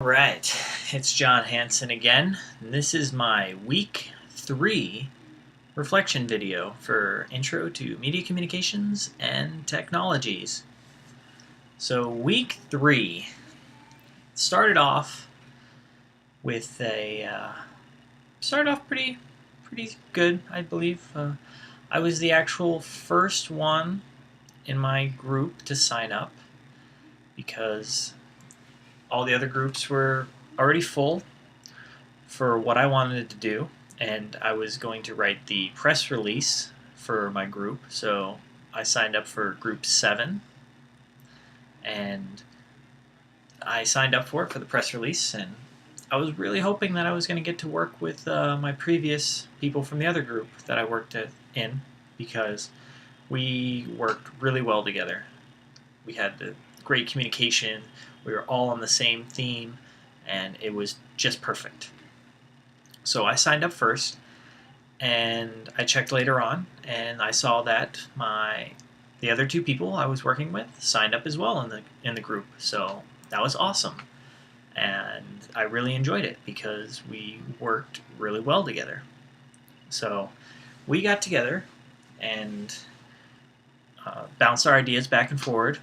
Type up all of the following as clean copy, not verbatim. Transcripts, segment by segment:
Right, it's John Hanson again. This is my week 3 reflection video for Intro to Media Communications and Technologies. So week 3 started off with started off pretty good, I believe. I was the actual first one in my group to sign up because all the other groups were already full for what I wanted to do, and I was going to write the press release for my group. So I signed up for group 7, and I signed up for it for the press release, and I was really hoping that I was going to get to work with my previous people from the other group that I worked in, because we worked really well together. We had the great communication. We were all on the same theme, and it was just perfect. So I signed up first, and I checked later on, and I saw that the other 2 people I was working with signed up as well in the group. So that was awesome, and I really enjoyed it because we worked really well together. So we got together and bounced our ideas back and forward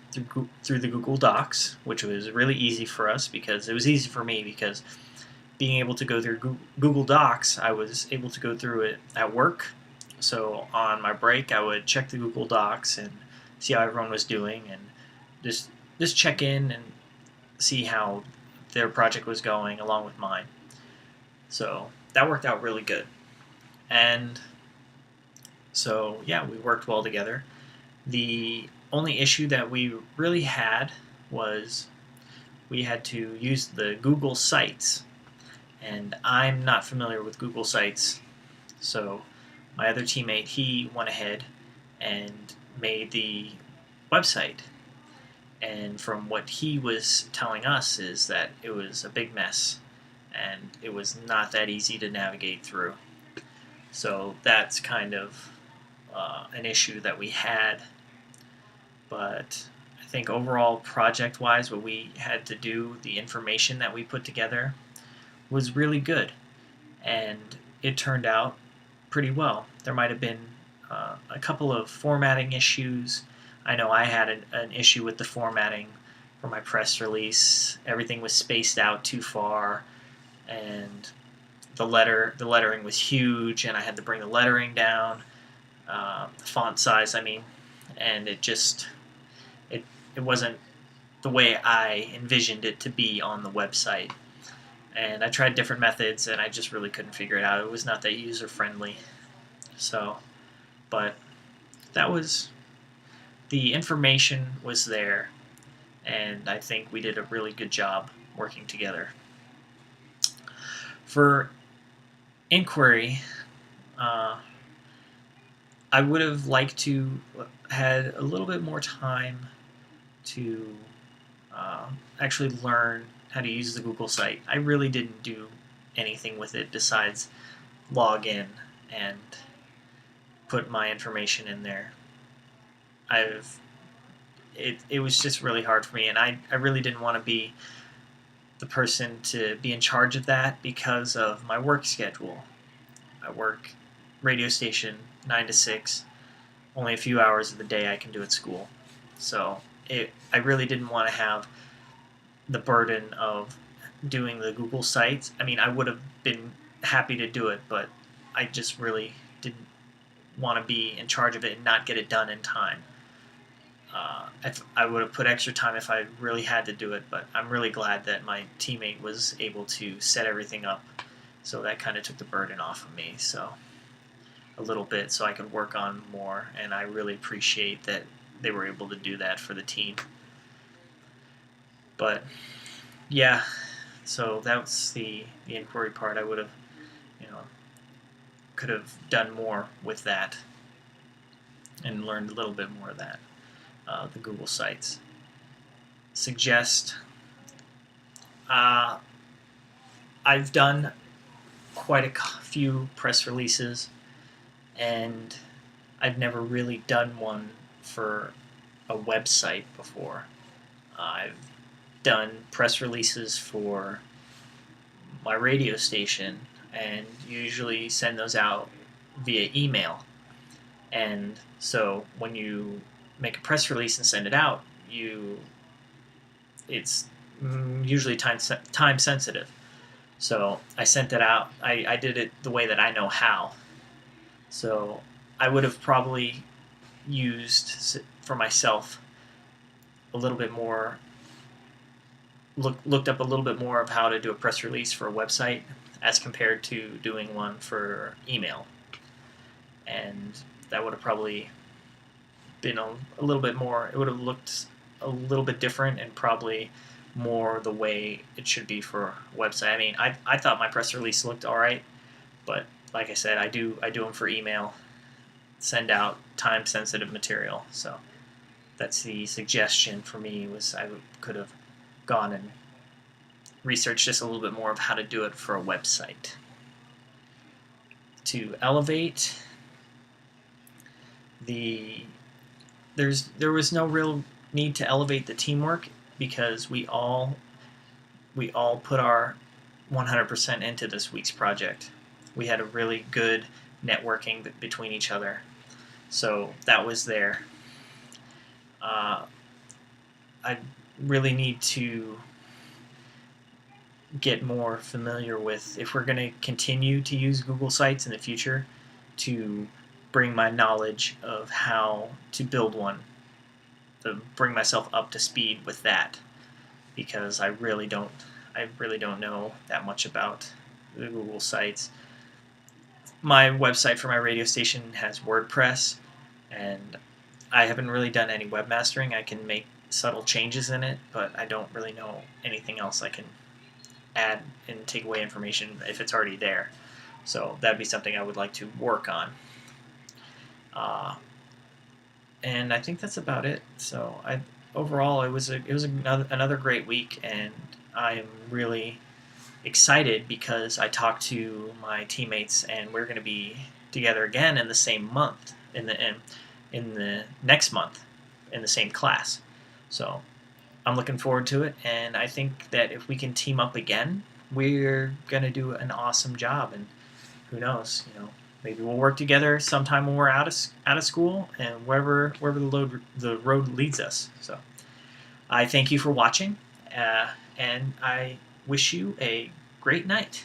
through the Google Docs, which was really easy for us because it was easy for me because being able to go through Google Docs, I was able to go through it at work. So on my break, I would check the Google Docs and see how everyone was doing, and just check in and see how their project was going along with mine. So that worked out really good. And so yeah, we worked well together. The only issue that we really had was we had to use the Google Sites, and I'm not familiar with Google Sites, so my other teammate, he went ahead and made the website, and from what he was telling us is that it was a big mess, and it was not that easy to navigate through. So that's kind of an issue that we had, but I think overall, project-wise, what we had to do, the information that we put together, was really good, and it turned out pretty well. There might have been a couple of formatting issues. I know I had an issue with the formatting for my press release. Everything was spaced out too far, and the lettering was huge, and I had to bring the lettering down, the font size, I mean, and it wasn't the way I envisioned it to be on the website. And I tried different methods, and I just really couldn't figure it out. It was not that user-friendly. So, but the information was there, and I think we did a really good job working together. For inquiry, I would have liked to had a little bit more time to actually learn how to use the Google site. I really didn't do anything with it besides log in and put my information in there. It was just really hard for me, and I really didn't want to be the person to be in charge of that because of my work schedule. I work radio station 9 to 6, only a few hours of the day I can do at school. So I really didn't want to have the burden of doing the Google sites. I mean, I would have been happy to do it, but I just really didn't want to be in charge of it and not get it done in time. If I would have put extra time if I really had to do it, but I'm really glad that my teammate was able to set everything up, so that kind of took the burden off of me, so a little bit, so I could work on more, and I really appreciate that they were able to do that for the team. But yeah, so that's the inquiry part. I would have, could have done more with that and learned a little bit more of that. The Google sites. Suggest. I've done quite a few press releases, and I've never really done one for a website before. I've done press releases for my radio station and usually send those out via email. And so when you make a press release and send it out, it's usually time sensitive. So I sent it out. I did it the way that I know how. So I would have probably used for myself a little bit more, looked up a little bit more of how to do a press release for a website as compared to doing one for email. And that would have probably been a little bit more, it would have looked a little bit different and probably more the way it should be for a website. I mean, I thought my press release looked all right, but like I said, I do them for email, send out time-sensitive material. So that's the suggestion for me, was I could have gone and researched just a little bit more of how to do it for a website. To elevate there was no real need to elevate the teamwork, because we all put our 100% into this week's project. We had a really good networking between each other, so that was there. I really need to get more familiar with, if we're going to continue to use Google Sites in the future, to bring my knowledge of how to build one, to bring myself up to speed with that, because I really don't know that much about the Google Sites. My website for my radio station has WordPress, and I haven't really done any webmastering. I can make subtle changes in it, but I don't really know anything else I can add and take away information if it's already there. So that'd be something I would like to work on. And I think that's about it. So overall, it was another great week, and I am really excited because I talked to my teammates, and we're going to be together again in the same month, in the next month, in the same class. So I'm looking forward to it, and I think that if we can team up again, we're going to do an awesome job. And who knows, maybe we'll work together sometime when we're out of school, and wherever the road leads us. So I thank you for watching, and I wish you a great night.